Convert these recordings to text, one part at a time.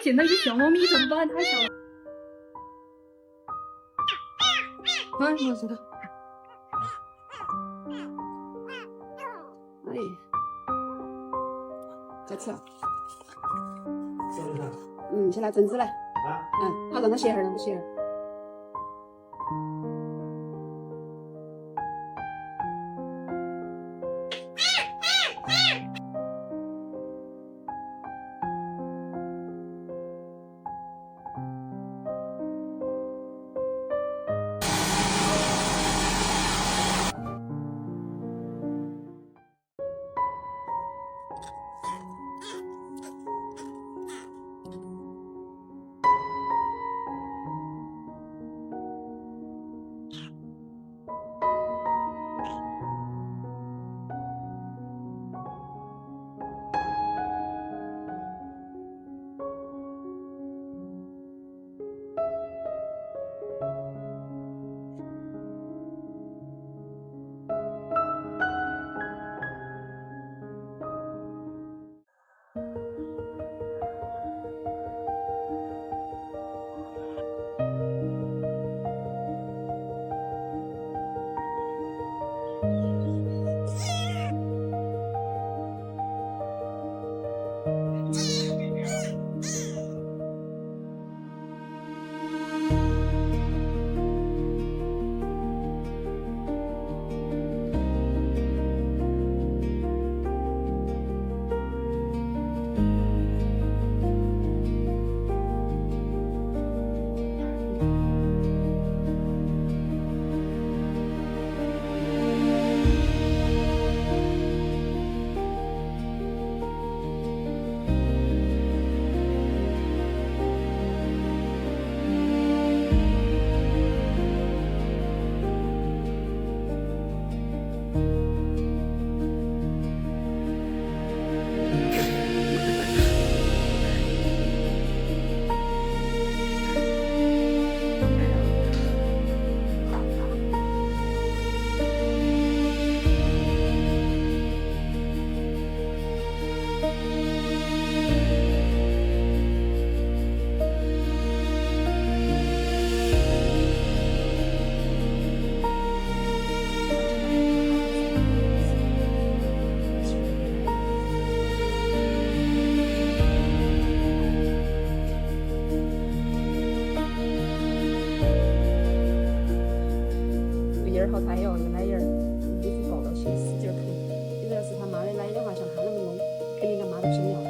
见到一个小猫咪怎么办？太小了。啊，我知道。哎，在吃。去拿针子来。好，让他歇会儿，让他歇会儿。2号胎哟，有奶眼儿，必须抱到起，使劲疼。如果要是他妈的奶的话，像他那么弄，肯定他妈都不想要他。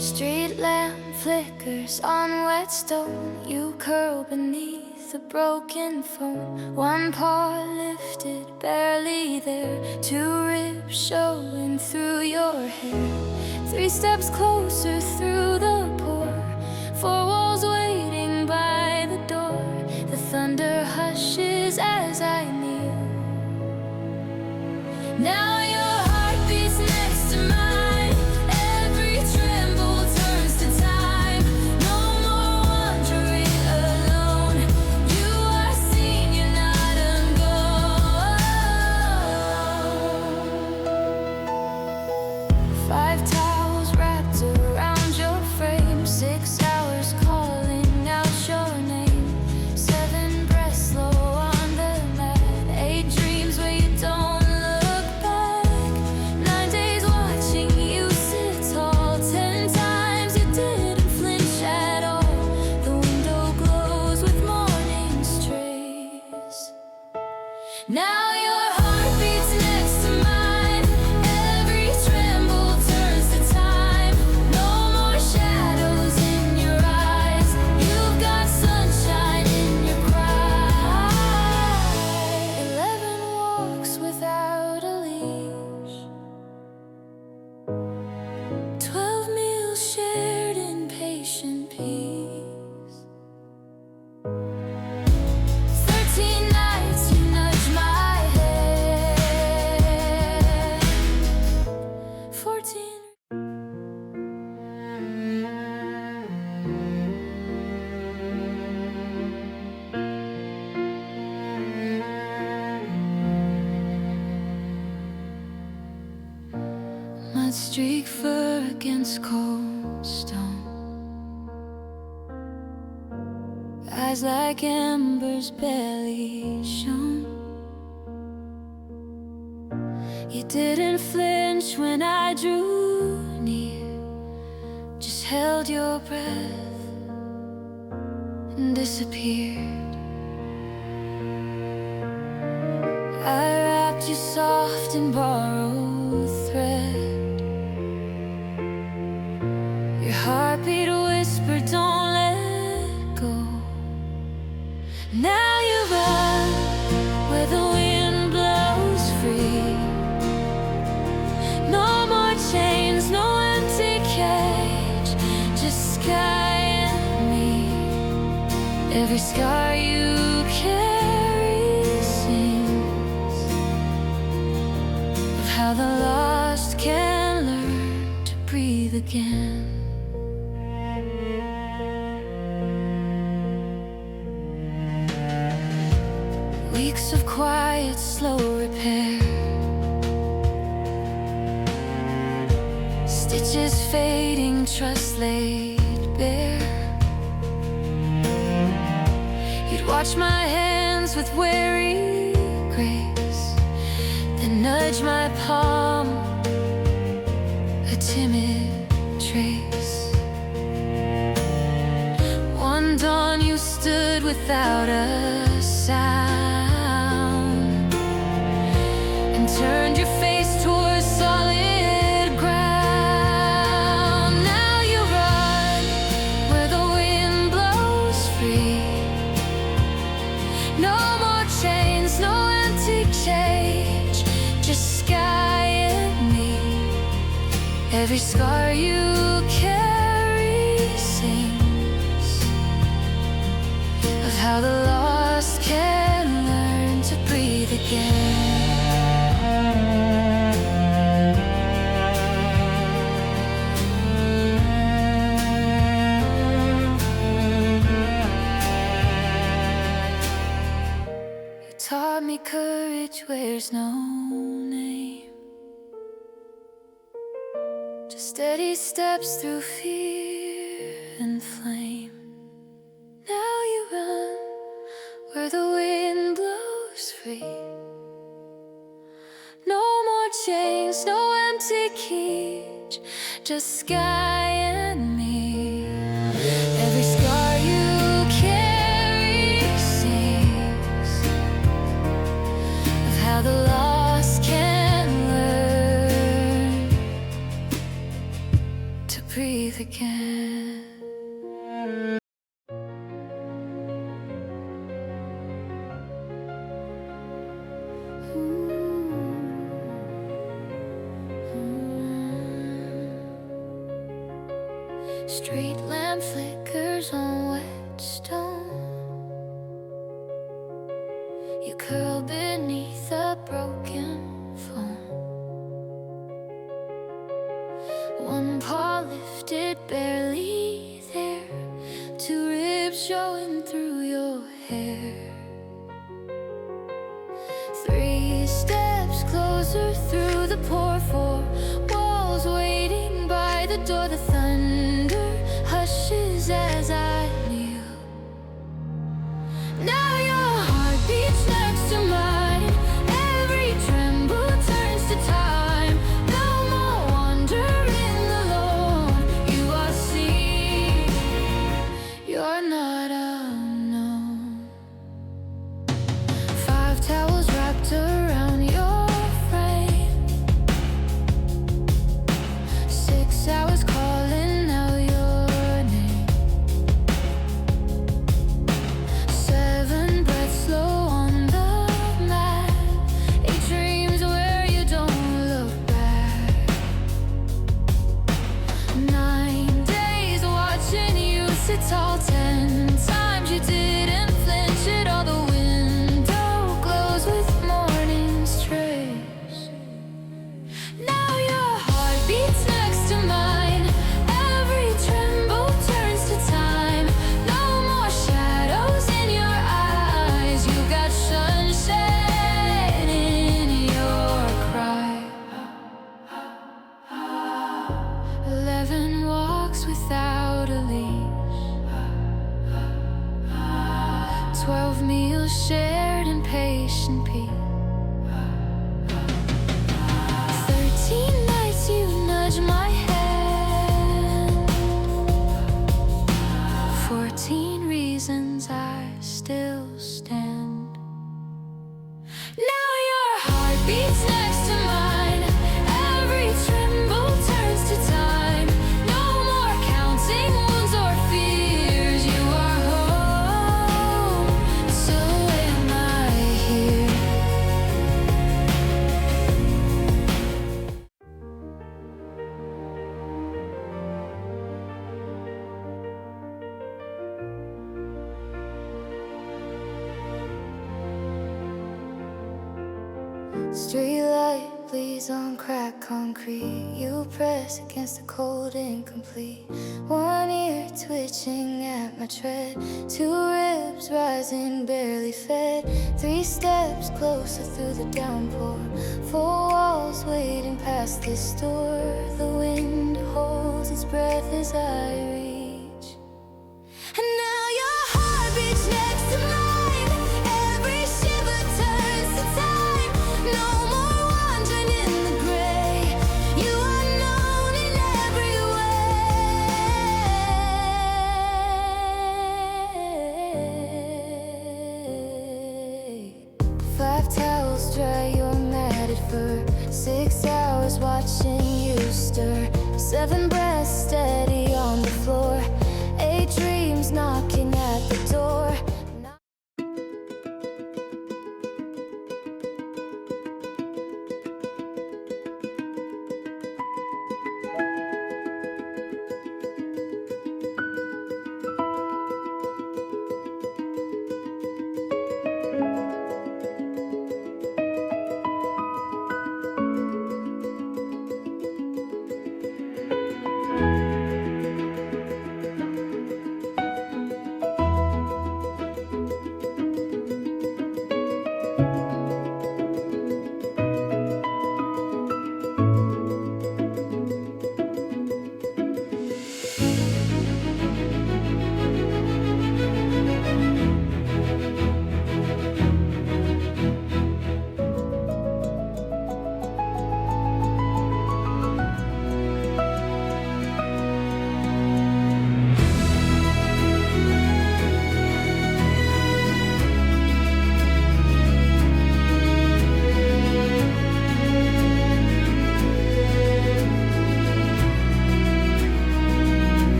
Street lamp flickers on wet stone. You curl beneath a broken phone. One paw lifted, barely there. Two ribs showing through your hair. 3 steps closer through the pour. 4 walls waiting by the door. The thunder hushes as I kneel. Now your heart beats next to mine. Every tremble turns to time. No more wandering alone. You are seen, you're not alone. 5 towels wrapped around your frame. 6 hours calling out your name. 7 breaths slow on the mat. 8 dreams where you don't. Now your heart beats next to mine. Every tremble turns to time. No more shadows in your eyes. You've got sunshine in your cry. 11 walks without a leash. 12 meals shared in patient peace. 13 nights you nudge my head. 14 mud streak fur against cold stone. Eyes like embers barely shone. You didn't flinch when I drew near. Just held your breath and disappeared. I wrapped you soft in borrowed thread. Your heartbeat whispered, don't let go. Now you run where the wind blows free. No more chains, no empty cage. Just sky and me. Every scar you carry sings of how the lost can learn to breathe again. Weeks of quiet, slow repair. Stitches fading, trust laid bare. You'd watch my hands with wary grace, then nudge my palm, a timid trace. One dawn you stood without a sound and turned your face towards solid ground. Now you run where the wind blows free. No more chains, no empty cage. Just sky and me. Every scar you carry sings of how the lost can learn to breathe again. You taught me courage wears no name. Just steady steps through fear and flame. Now you run where the wind blows free. No more chains, no empty cage. Just sky and me. Every scar you carry sings of how the lost can learn to breathe again. Street lamp flickers on wet stone. You curl beneath a broken phone. One paw lifted, barely there. Two ribs showing through your hair. Three steps closer through the pour. Four walls waiting by the door. The thunder hushes as I kneel. Now your heart beats next to mine. Every tremble turns to time. No more wandering alone. You are seen. You're not unknown. 5 towels wrapped around your frame. 6 hours calling out your name. 7 breaths slow on the mat. 8 dreams where you don't look back. 9 days watching you sit tall. 10 times you didn't flinch at all. The window glows with morning's trace. Now your heart beats next to mine. Every tremble turns to time. No more shadows in your eyes. You got sunshine in your cry. 11 walks without a leash. 12 meals shared in patient peace. 13 nights you nudge my hand. 14 reasons I still stand. Now your heart beats next to mine. Every tremble turns to time. No more counting wounds or fears. You are home, so am I here. Streetlight bleeds on cracked concrete. You press against the cold incomplete. One ear twitching at my tread. 2 ribs rising, barely fed. 3 steps closer through the downpour. 4 walls waiting past this door. The wind holds its breath as I reach. And now your heart beats next to mine. Every shiver turns to time. No more wandering in the gray. You are known in every way. 5 towels dry your matted fur. 6 hours watching you stir. 7